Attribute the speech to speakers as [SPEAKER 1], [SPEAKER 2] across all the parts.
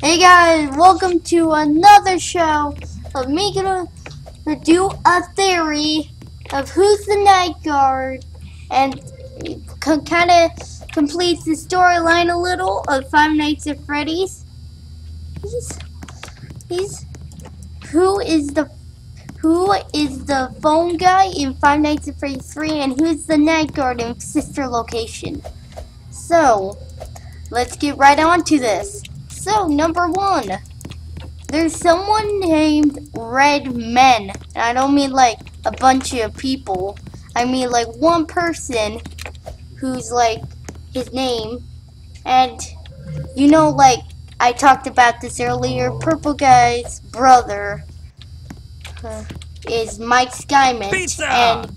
[SPEAKER 1] Hey guys, welcome to another show of me gonna do a theory of who's the night guard, and kind of completes the storyline a little of Five Nights at Freddy's. He's who is the phone guy in Five Nights at Freddy's 3, and who's the night guard in Sister Location. So let's get right on to this. So, number one, there's someone named Red Men. And I don't mean like a bunch of people. I mean like one person who's like his name. And you know, like I talked about this earlier, Purple Guy's brother is Mike Skyman.
[SPEAKER 2] Pizza!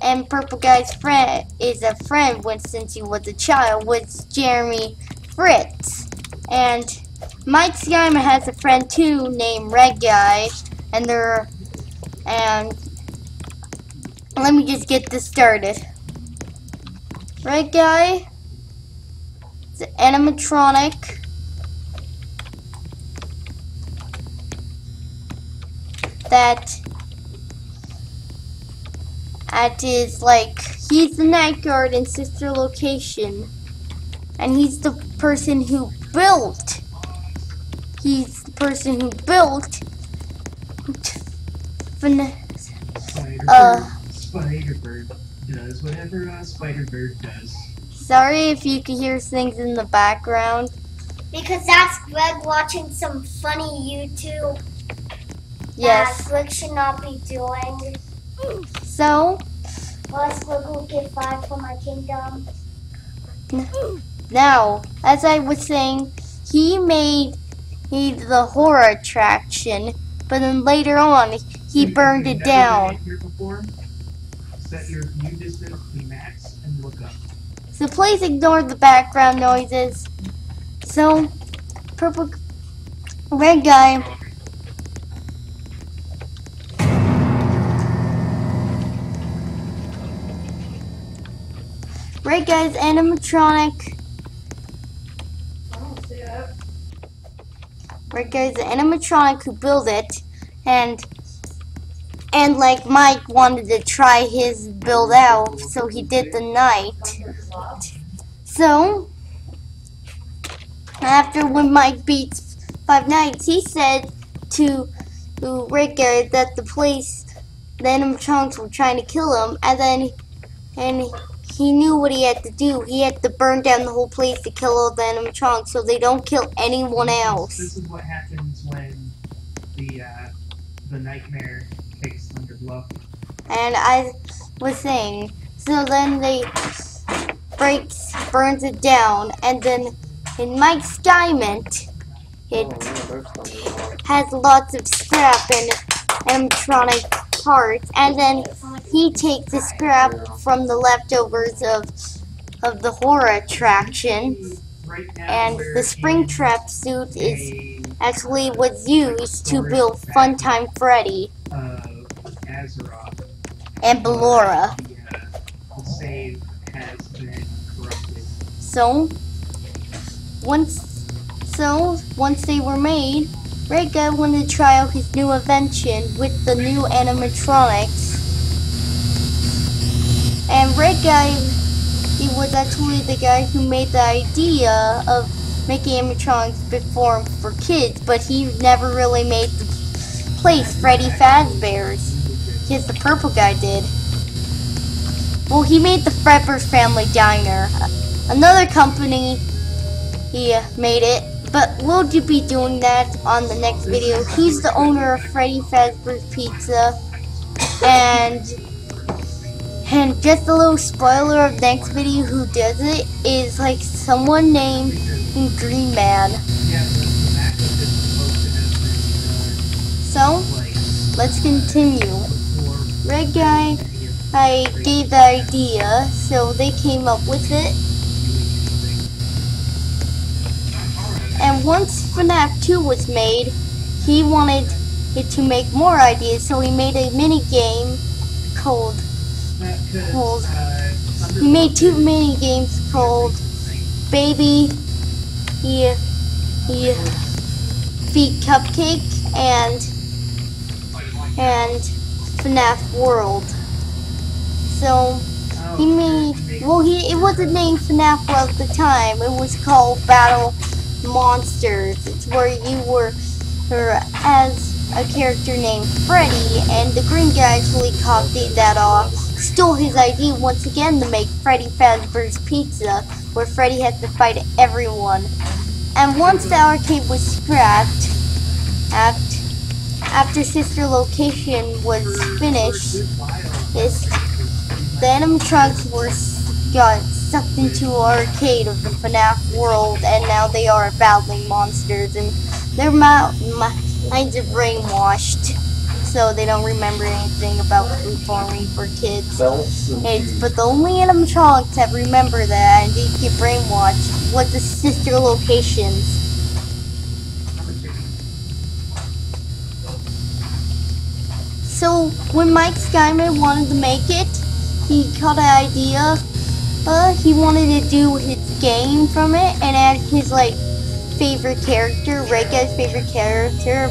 [SPEAKER 1] And Purple Guy's friend is a friend since he was a child, was Jeremy Fritz. And Mike Skyman has a friend too named Red Guy, and let me just get this started. Red Guy is an animatronic that is like, he's the night guard in Sister Location, and he's the person who built. He's the person who built
[SPEAKER 3] Spider-Bird does whatever Spider-Bird does.
[SPEAKER 1] Sorry if you can hear things in the background.
[SPEAKER 4] Because that's Greg watching some funny YouTube.
[SPEAKER 1] Yes.
[SPEAKER 4] That Greg should not be doing.
[SPEAKER 1] So,
[SPEAKER 4] Plus, Greg will get 5 for my kingdom.
[SPEAKER 1] now, as I was saying, he made the horror attraction, but then later on, he burned it down.
[SPEAKER 3] Set your view distance to max and look up.
[SPEAKER 1] So please ignore the background noises. So, Red Guy. Red Guy's animatronic. Red Guy's the animatronic who built it, and like Mike wanted to try his build out, so he did the night. So after when Mike beats Five Nights, he said to Red Guy that the animatronics were trying to kill him, and he knew what he had to do. He had to burn down the whole place to kill all the animatronics so they don't kill anyone else.
[SPEAKER 3] This is what happens when the nightmare takes Thunder Bluff.
[SPEAKER 1] And I was saying, so then they burns it down, and then in Mike Skyman, it has lots of scrap and animatronic parts, and then he takes the scrap from the leftovers of the horror attraction, and the Springtrap suit is actually was used to build Funtime Freddy and Ballora.
[SPEAKER 3] The save has been corrupted.
[SPEAKER 1] So once they were made, Red Guy wanted to try out his new invention with the new animatronics. And Red Guy, he was actually the guy who made the idea of making animatronics before for kids, but he never really made the place Freddy Fazbear's, because the Purple Guy did. Well, he made the Fredbear's Family Diner. Another company, he made it, but we'll be doing that on the next video. He's the owner of Freddy Fazbear's Pizza, and just a little spoiler of the next video, who does it is like someone named Green Man. So, let's continue. Red Guy, I gave the idea, so they came up with it. And once FNAF 2 was made, he wanted it to make more ideas, so he made a mini game called he made 2 mini games called Baby he beat Cupcake and FNAF World. So he made, well, it wasn't named FNAF World at the time. It was called Battle Monsters. It's where you were as a character named Freddy, and the green guy actually copied that off, stole his idea once again to make Freddy Fazbear's Pizza, where Freddy has to fight everyone. And once the arcade was scrapped, after Sister Location was finished, the animatronics got sucked into arcade of the FNAF world, and now they are battling monsters, and their minds are brainwashed, so they don't remember anything about performing for kids. But the only animatronics that remember that and didn't get brainwashed was the Sister Locations. So when Mike Skyman wanted to make it, he got an idea. He wanted to do his game from it and add his favorite character, Red Guy's favorite character,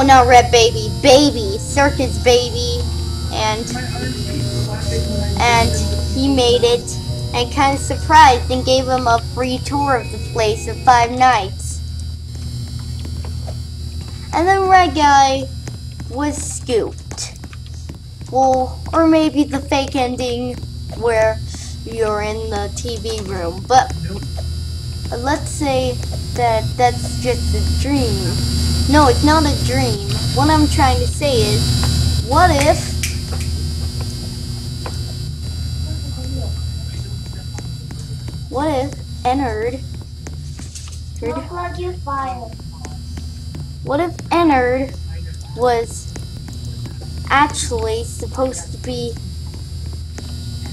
[SPEAKER 1] not Red Baby, Circus Baby, and he made it and kind of surprised and gave him a free tour of the place of 5 nights. And then Red Guy was scooped. Well, or maybe the fake ending where you're in the TV room. But let's say that that's just a dream. No, it's not a dream. What I'm trying to say is, what if Ennard was actually supposed to be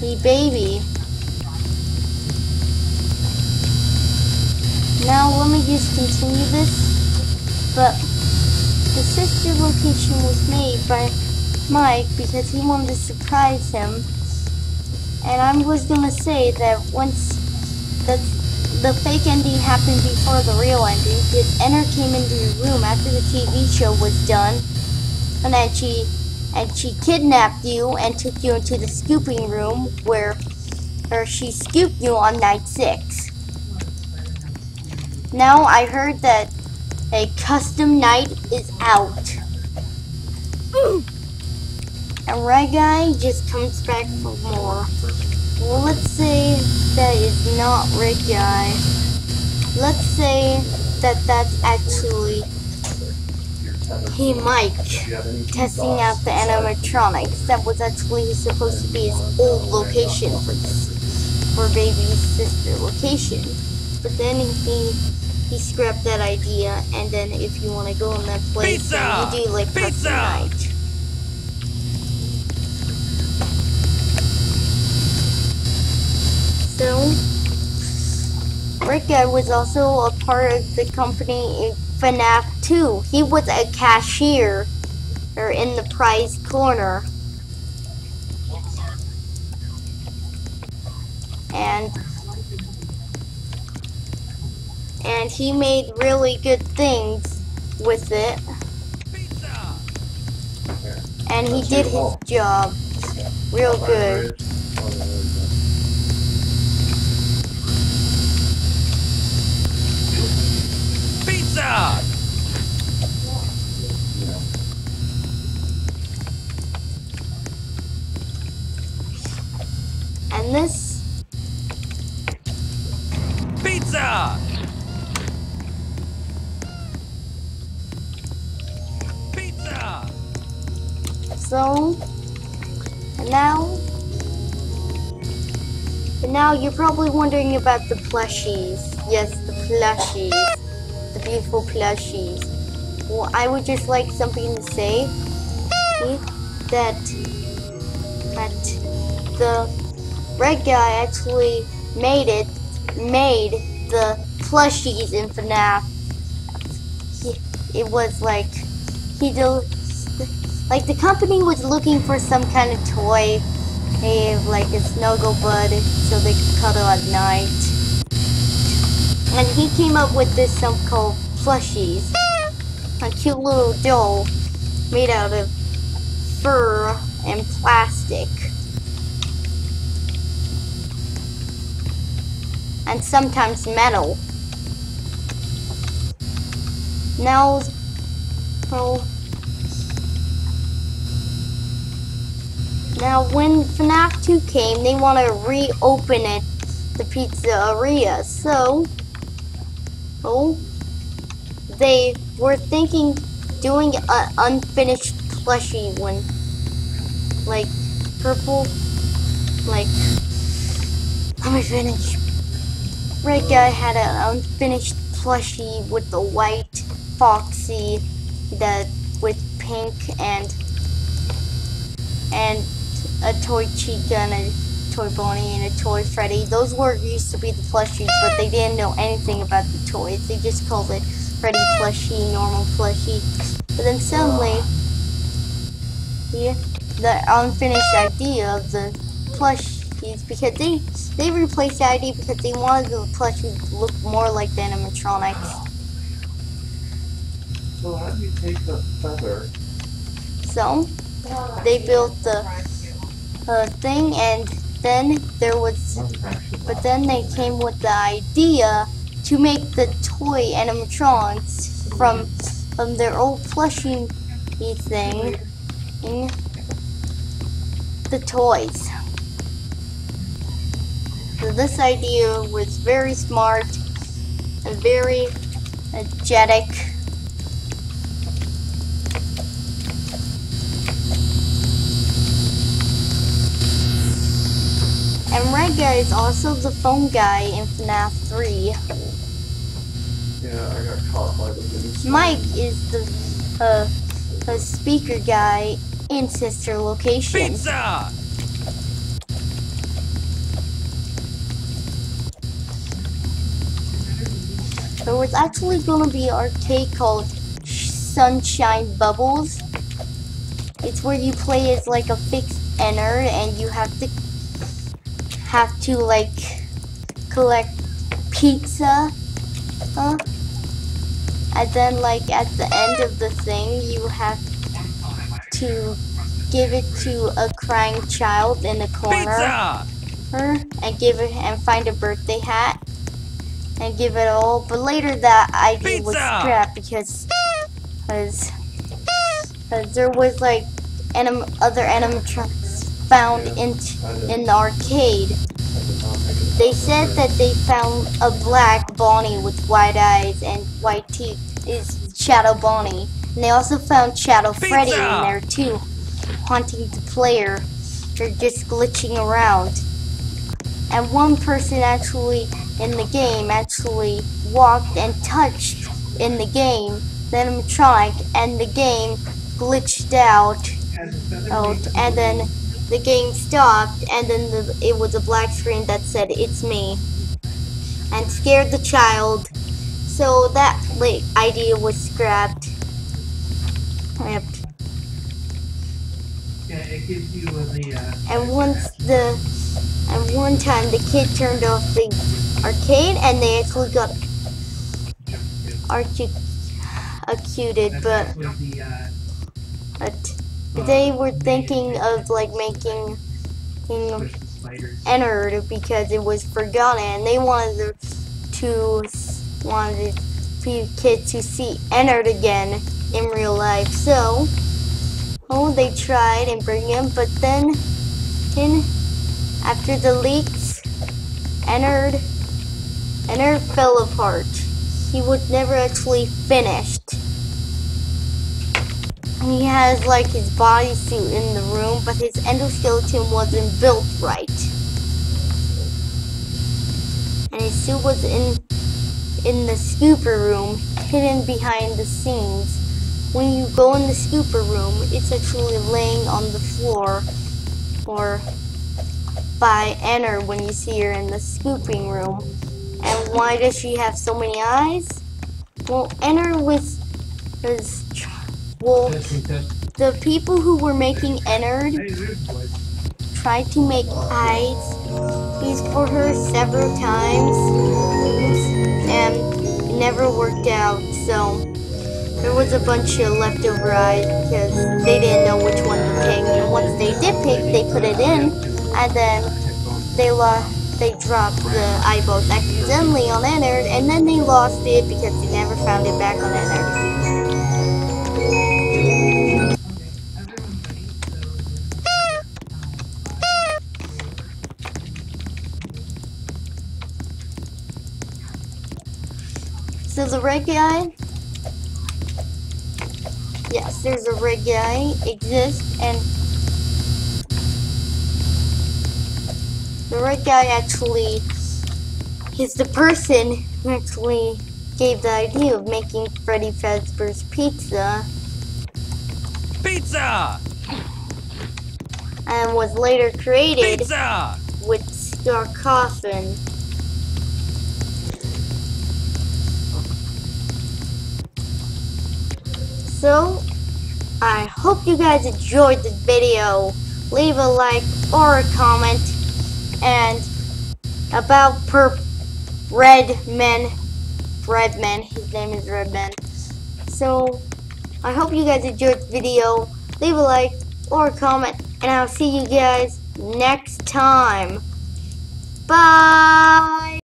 [SPEAKER 1] a baby? Now let me just continue this. But the Sister Location was made by Mike because he wanted to surprise him. And I was gonna say that once the fake ending happened before the real ending, because Ennard came into your room after the TV show was done, and then she kidnapped you and took you into the scooping room where she scooped you on night 6. Now I heard that a custom night is out. And Red Guy just comes back for more. Well, let's say that is not Red Guy. Let's say that that's actually Mike testing out the animatronics. That was actually supposed to be his old location for Baby's Sister Location. But then he scrapped that idea, and then if you want to go in that place, then you do custom night. So, Red Guy was also a part of the company in FNAF 2. He was a cashier, or in the prize corner. And he made really good things with it. And he did his job real good.
[SPEAKER 2] Pizza!
[SPEAKER 1] And this
[SPEAKER 2] Pizza! Pizza!
[SPEAKER 1] So, and now you're probably wondering about the plushies. Yes, the plushies. The beautiful plushies. Well, I would just like something to say that the Red Guy actually made the plushies in FNAF. It was the company was looking for some kind of toy, like a snuggle bud, so they could cuddle at night. And he came up with this something called plushies. A cute little doll made out of fur and plastic. And sometimes metal. Now, oh, now when FNAF 2 came, they want to reopen it, the pizzeria. So, they were thinking doing an unfinished plushie one, like purple, like, let me finish. Red guy had an unfinished plushie with the white Foxy, that with pink and a toy Chica and a toy Bonnie and a toy Freddy. Those were used to be the plushies, but they didn't know anything about the toys. They just called it Freddy plushie, normal plushie. But then suddenly, the unfinished idea of the plushies, because they replaced the idea because they wanted the plushies to look more like the animatronics.
[SPEAKER 5] So how do you take the feather?
[SPEAKER 1] So they built the thing, and then but then they came with the idea to make the toy animatronics from their old plushie thing in the toys. So this idea was very smart and very energetic. And Red Guy is also the phone guy in FNAF 3.
[SPEAKER 5] Yeah, I got caught by the news.
[SPEAKER 1] Mike is the speaker guy in Sister Location.
[SPEAKER 2] Pizza!
[SPEAKER 1] There was actually going to be an arcade called Sunshine Bubbles. It's where you play as like a fixed enter, and you have to like collect pizza, and then like at the end of the thing you have to give it to a crying child in the corner, and give it and find a birthday hat and give it all. But later that idea was scrapped because there was like other animatronics found in the arcade. They said that they found a black Bonnie with white eyes and white teeth is Shadow Bonnie. And they also found Shadow Freddy in there too, haunting the player. They're just glitching around. And one person actually in the game actually walked and touched in the game the animatronic, and the game glitched out, and then the game stopped, and then it was a black screen that said "It's me," and scared the child. So that idea was scrapped. Yep.
[SPEAKER 3] Yeah, it gives you the.
[SPEAKER 1] And one time the kid turned off the arcade, and they actually got executed, but they were thinking of like making Ennard because it was forgotten, and they wanted kids to see Ennard again in real life. So they tried and bring him, but then after the leaks, Ennard fell apart. He was never actually finished. He has like his bodysuit in the room, but his endoskeleton wasn't built right. And his suit was in the scooper room, hidden behind the scenes. When you go in the scooper room, it's actually laying on the floor, or by Ennard when you see her in the scooping room. And why does she have so many eyes? Well, Ennard the people who were making Ennard tried to make eyes for her several times, and worked out, so there was a bunch of leftover eyes because they didn't know which one to pick. And once they did pick, they put it in, and then they dropped the eyeballs accidentally on Ennard, and then they lost it because they never found it back on Ennard.
[SPEAKER 3] Okay, everyone's ready,
[SPEAKER 1] So the red guy, yes, there's a red guy exists, and the red guy actually is the person who actually gave the idea of making Freddy Fazbear's Pizza,
[SPEAKER 2] Pizza!
[SPEAKER 1] and was later created
[SPEAKER 2] Pizza!
[SPEAKER 1] with Scott Coffin. So, I hope you guys enjoyed this video. Leave a like or a comment. And about Red Men, his name is Red Men. So, I hope you guys enjoyed the video. Leave a like or a comment, and I'll see you guys next time. Bye!